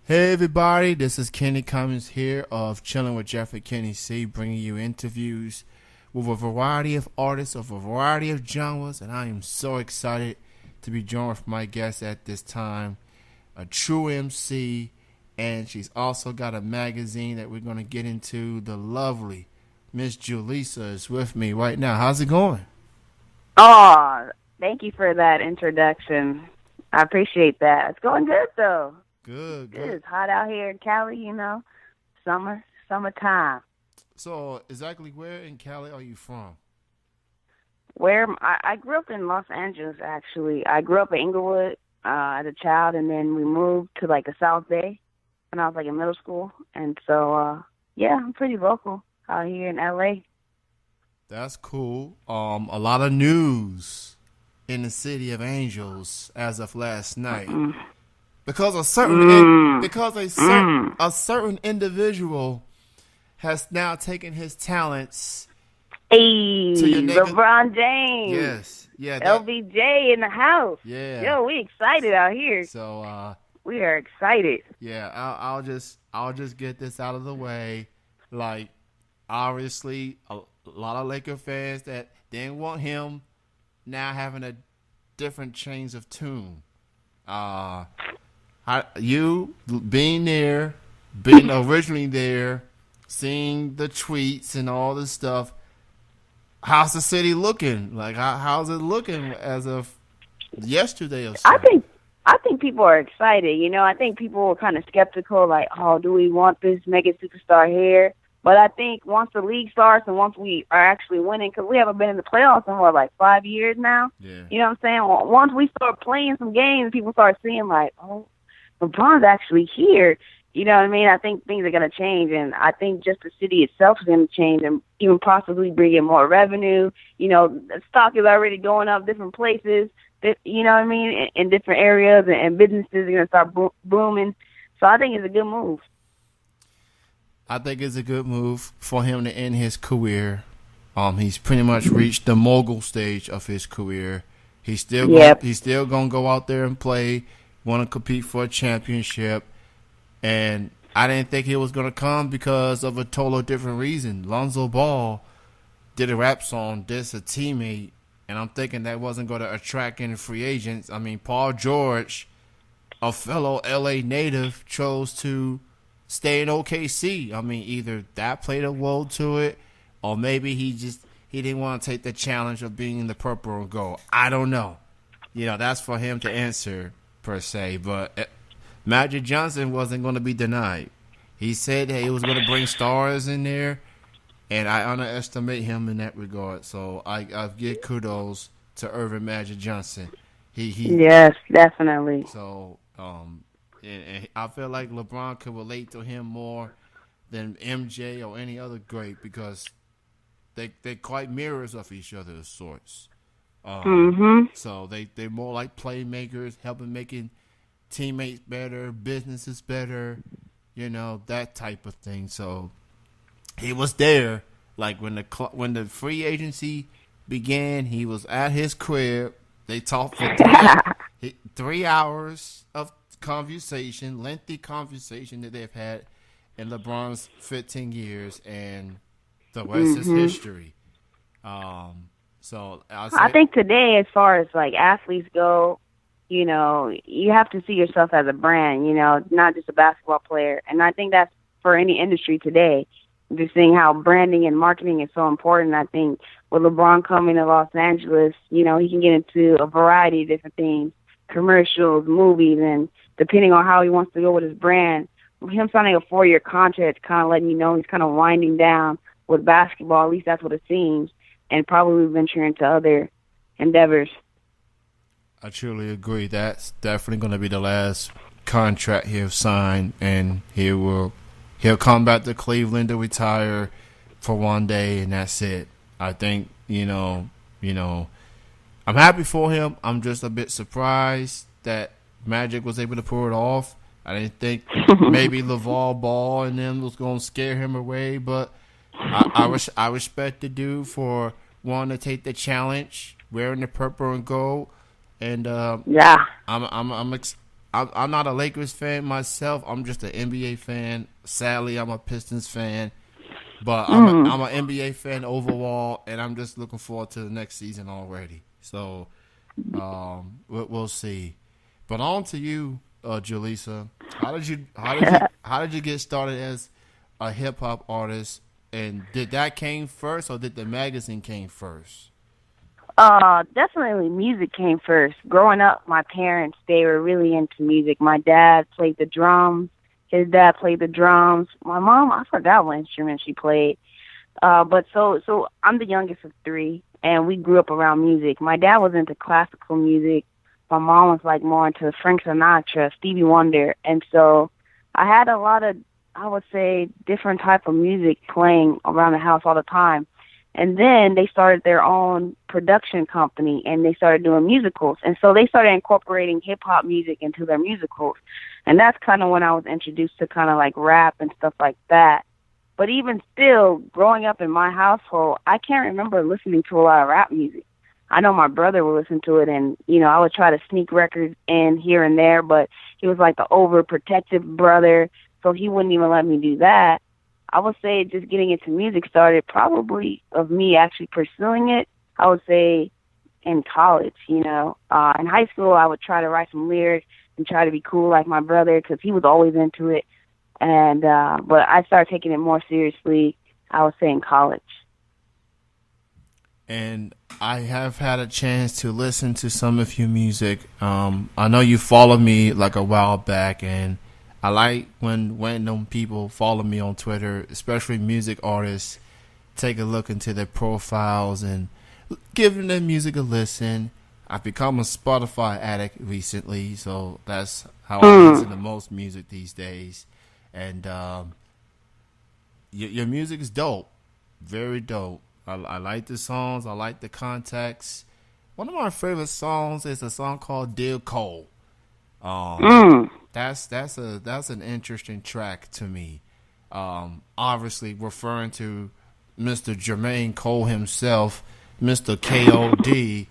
Hey everybody, this is Kenny Cummins here of Chilling with Jeffrey Kenny C, bringing you interviews with a variety of artists of a variety of genres, and I am so excited to be joined with my guest at this time, a true MC, and she's also got a magazine that we're going to get into. The lovely Miss Julisa is with me right now. How's it going? Oh, thank you for that introduction. I appreciate that. It's going good, though. Good. It's hot out here in Cali, summertime. So, exactly where in Cali are you from? I grew up in Los Angeles, actually. I grew up in Inglewood as a child, and then we moved to, the South Bay when I was, in middle school. And so, I'm pretty local out here in L.A. That's cool. A lot of news in the city of Angels as of last night. Because a certain individual has now taken his talents to your LeBron James. Yes. Yeah. LBJ in the house. Yeah. Yo, we excited out here. So we are excited. Yeah, I'll just get this out of the way. Obviously a lot of Laker fans that didn't want him now having a different change of tune. You being there, being originally there, seeing the tweets and all this stuff, how's the city looking? How's it looking as of yesterday or so? I think people are excited. I think people were kind of skeptical, do we want this mega superstar here? But I think once the league starts and once we are actually winning, because we haven't been in the playoffs in 5 years now. Yeah. You know what I'm saying? Once we start playing some games, people start seeing LeBron's actually here. You know what I mean? I think things are going to change, and I think just the city itself is going to change and even possibly bring in more revenue. The stock is already going up different places, you know what I mean, in different areas, and businesses are going to start booming. So I think it's a good move. I think it's a good move for him to end his career. He's pretty much reached the mogul stage of his career. He's still gonna go out there and play, want to compete for a championship. And I didn't think he was gonna come because of a totally different reason. Lonzo Ball did a rap song, diss a teammate, and I'm thinking that wasn't going to attract any free agents. I mean, Paul George, a fellow LA native, chose to stay in OKC. I mean, either that played a role to it, or maybe he didn't want to take the challenge of being in the purple and gold. I don't know. That's for him to answer per se. But Magic Johnson wasn't going to be denied. He said that he was going to bring stars in there, and I underestimate him in that regard. So I give kudos to Irvin Magic Johnson. Yes, definitely. So and I feel like LeBron could relate to him more than MJ or any other great because they're quite mirrors of each other of sorts. So they're more like playmakers, making teammates better, businesses better, that type of thing. So he was there. When the free agency began, he was at his crib. They talked for 3 hours of lengthy conversation that they've had in LeBron's 15 years, and the rest is history. So I think today, as far as athletes go, you have to see yourself as a brand, not just a basketball player. And I think that's for any industry today. Just seeing how branding and marketing is so important. I think with LeBron coming to Los Angeles, he can get into a variety of different things, commercials, movies, and depending on how he wants to go with his brand, him signing a 4-year contract kind of letting you know he's kind of winding down with basketball. At least that's what it seems, and probably venture into other endeavors. I truly agree. That's definitely going to be the last contract he'll sign, and he'll come back to Cleveland to retire for one day, and that's it. I think, I'm happy for him. I'm just a bit surprised that Magic was able to pull it off. I didn't think maybe LeVar Ball and them was going to scare him away, but I respect the dude for wanting to take the challenge, wearing the purple and gold, and I'm not a Lakers fan myself. I'm just an NBA fan. Sadly, I'm a Pistons fan. But I'm an NBA fan overall, and I'm just looking forward to the next season already. So we'll see. But on to you, Julisa. How did you get started as a hip hop artist? And did that came first, or did the magazine came first? Definitely music came first. Growing up, my parents, they were really into music. My dad played the drums. His dad played the drums. My mom, I forgot what instrument she played. But so I'm the youngest of three, and we grew up around music. My dad was into classical music. My mom was like more into Frank Sinatra, Stevie Wonder, and so I had a lot of, I would say, different type of music playing around the house all the time. And then they started their own production company, and they started doing musicals. And so they started incorporating hip-hop music into their musicals. And that's kind of when I was introduced to kind of like rap and stuff like that. But even still, growing up in my household, I can't remember listening to a lot of rap music. I know my brother would listen to it, and, you know, I would try to sneak records in here and there, but he was like the overprotective brother, so he wouldn't even let me do that. I would say just getting into music started probably of me actually pursuing it, I would say in college, you know. In high school, I would try to write some lyrics and try to be cool like my brother because he was always into it. And but I started taking it more seriously, I would say, in college. And I have had a chance to listen to some of your music. I know you followed me like a while back, and I like when random people follow me on Twitter, especially music artists, take a look into their profiles and giving their music a listen. I've become a Spotify addict recently, so that's how I listen to most music these days. And your music is dope, very dope. I like the songs. I like the context. One of my favorite songs is a song called "Dear Cole." That's an interesting track to me. Obviously referring to Mr. Jermaine Cole himself, Mr. K.O.D.,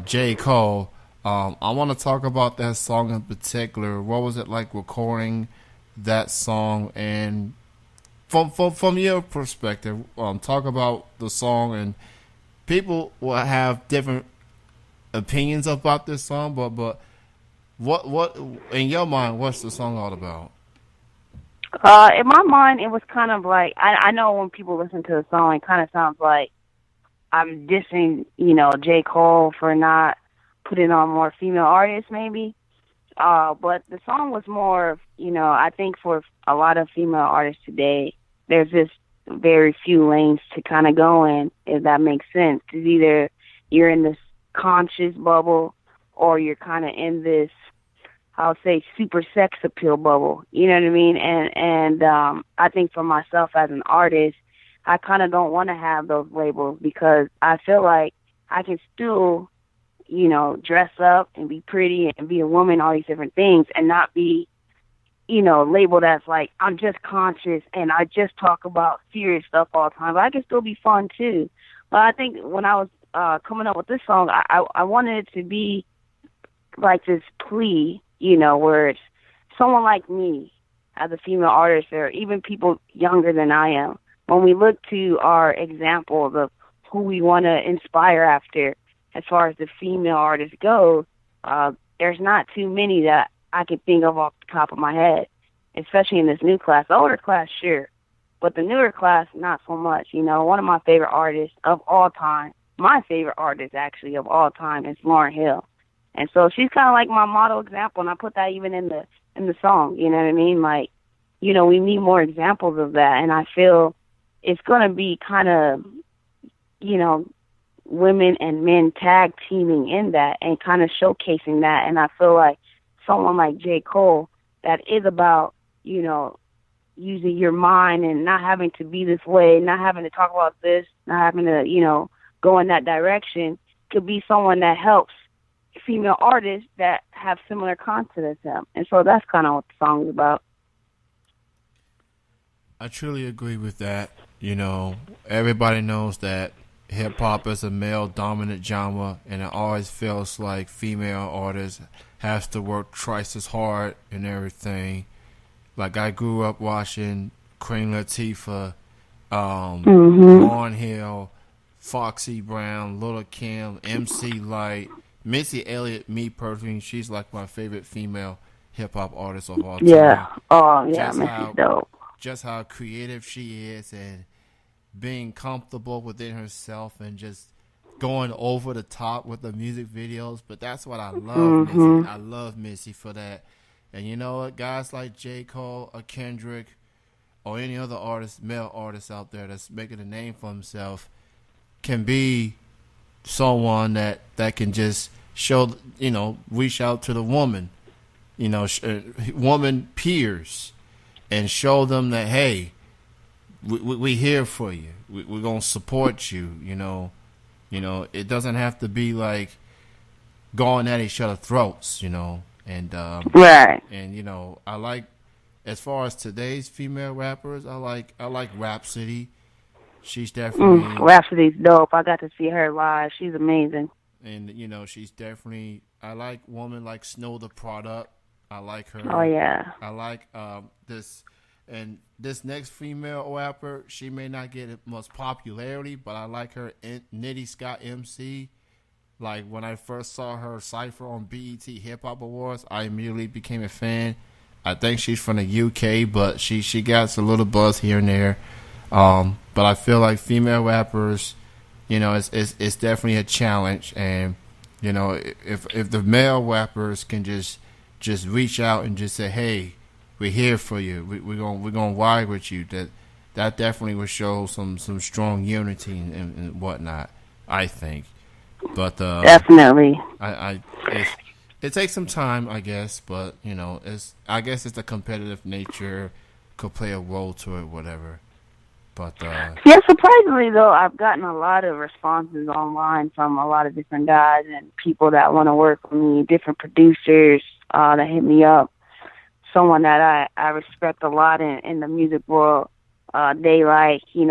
J. Cole. I want to talk about that song in particular. What was it like recording that song? And from your perspective, talk about the song. And people will have different opinions about this song, but what in your mind, what's the song all about? In my mind, it was kind of like, I know when people listen to the song, it kind of sounds like I'm dissing, you know, J. Cole for not putting on more female artists, maybe. But the song was more, you know, I think for a lot of female artists today, there's just very few lanes to kind of go in, if that makes sense. Because either you're in this conscious bubble or you're kind of in this, I'll say, super sex appeal bubble. You know what I mean? And I think for myself as an artist, I kind of don't want to have those labels because I feel like I can still, you know, dress up and be pretty and be a woman, all these different things, and not be, you know, labeled as like, I'm just conscious and I just talk about serious stuff all the time. But I can still be fun too. But I think when I was coming up with this song, I wanted it to be like this plea, you know, where it's someone like me as a female artist or even people younger than I am, when we look to our examples of who we want to inspire after as far as the female artist goes, there's not too many that I can think of off the top of my head, especially in this new class. The older class, sure, but the newer class, not so much. You know, one of my favorite artists of all time, my favorite artist actually of all time, is Lauryn Hill. And so she's kind of like my model example, and I put that even in the song, you know what I mean? Like, you know, we need more examples of that, and I feel it's going to be kind of, you know, women and men tag teaming in that and kind of showcasing that. And I feel like someone like J. Cole, that is about, you know, using your mind and not having to be this way, not having to talk about this, not having to, you know, go in that direction, could be someone that helps female artists that have similar content as him. And so that's kind of what the song is about. I truly agree with that. You know, everybody knows that hip hop is a male dominant genre, and it always feels like female artists has to work twice as hard and everything. Like I grew up watching Queen Latifah, Lauryn Hill, Foxy Brown, Little Kim, MC Light, Missy Elliott. Me personally, she's like my favorite female hip hop artist of all time. Yeah. Oh yeah, Missy's dope. Just how creative she is and being comfortable within herself and just going over the top with the music videos. But that's what I love, Missy. I love Missy for that. And you know what? Guys like J. Cole or Kendrick or any other artist, male artist out there that's making a name for himself can be someone that can just show, reach out to the woman, woman peers and show them that, hey, we here for you. We're going to support you, It doesn't have to be like going at each other's throats, And right. And I like, as far as today's female rappers, I like Rhapsody. She's definitely Rhapsody's dope. I got to see her live. She's amazing. And she's definitely. I like women like Snow the Product. I like her. Oh yeah. I like this next female rapper. She may not get much popularity, but I like her. Nitty Scott MC. Like when I first saw her cipher on BET Hip Hop Awards, I immediately became a fan. I think she's from the UK, but she got a little buzz here and there. But I feel like female rappers, it's definitely a challenge. And if the male rappers can just reach out and just say, hey, we're here for you. We're gonna ride with you. That definitely would show some strong unity and whatnot, I think. But definitely, it takes some time, I guess. But I guess it's the competitive nature could play a role to it, whatever. But yeah, surprisingly though, I've gotten a lot of responses online from a lot of different guys and people that want to work with me, different producers that hit me up. Someone that I respect a lot in the music world, Daylight, he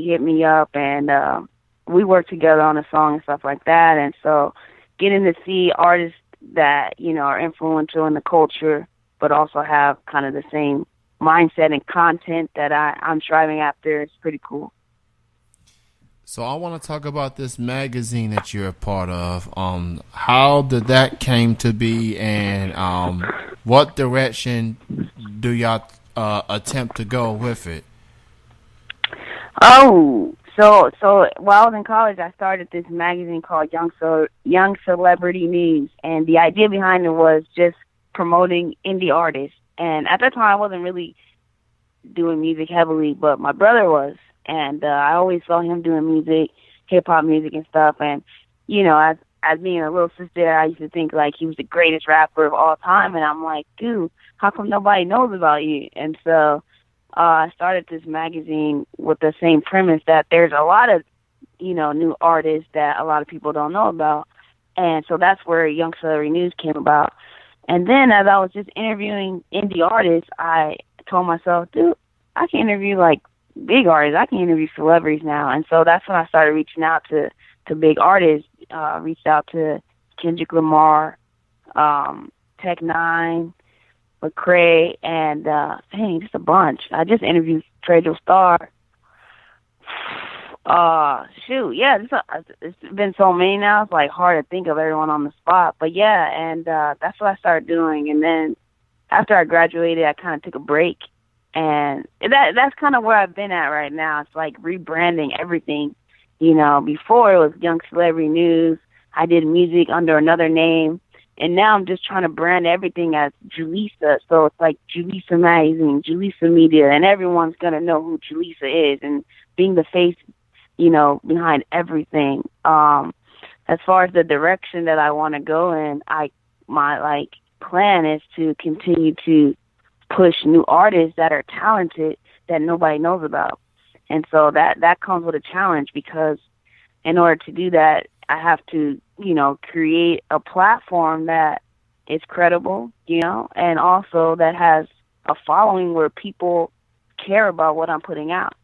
hit me up and we worked together on a song and stuff like that. And so getting to see artists that, are influential in the culture, but also have kind of the same mindset and content that I'm striving after is pretty cool. So I want to talk about this magazine that you're a part of. How did that came to be, and what direction do y'all attempt to go with it? Oh, so while I was in college, I started this magazine called Young Celebrity News, and the idea behind it was just promoting indie artists. And at that time, I wasn't really doing music heavily, but my brother was. And I always saw him doing music, hip-hop music and stuff. And, as being a little sister, I used to think, like, he was the greatest rapper of all time. And I'm like, dude, how come nobody knows about you? And so I started this magazine with the same premise that there's a lot of, new artists that a lot of people don't know about. And so that's where Young Celebrity News came about. And then as I was just interviewing indie artists, I told myself, dude, I can interview like big artists. I can interview celebrities now. And so that's when I started reaching out to big artists. Reached out to Kendrick Lamar, Tech Nine, Lecrae, and just a bunch. I just interviewed Fredro Starr. It's been so many now. It's like hard to think of everyone on the spot. But yeah, and that's what I started doing. And then after I graduated, I kind of took a break, and that's kind of where I've been at right now. It's like rebranding everything. Before it was Young Celebrity News. I did music under another name, and now I'm just trying to brand everything as Julisa. So it's like Julisa Magazine, Julisa Media, and everyone's gonna know who Julisa is, and being the face, behind everything. As far as the direction that I want to go in, my plan is to continue to push new artists that are talented that nobody knows about. And so that comes with a challenge, because in order to do that, I have to, create a platform that is credible, and also that has a following where people care about what I'm putting out.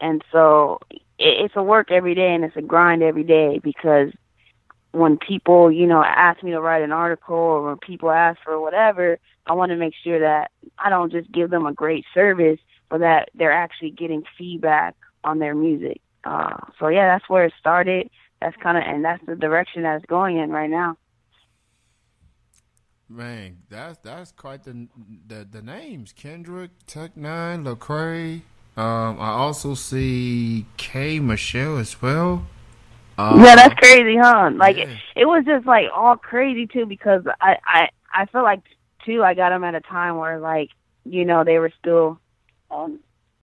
And so it's a work every day and it's a grind every day, because when people, ask me to write an article, or when people ask for whatever, I want to make sure that I don't just give them a great service, but that they're actually getting feedback on their music. So yeah, that's where it started. And that's the direction that it's going in right now. Man, that's quite the names: Kendrick, Tech-9, Lecrae. I also see K Michelle as well. Yeah, that's crazy, huh? Like yeah. It was just like all crazy too, because I feel like too I got them at a time where, like, they were still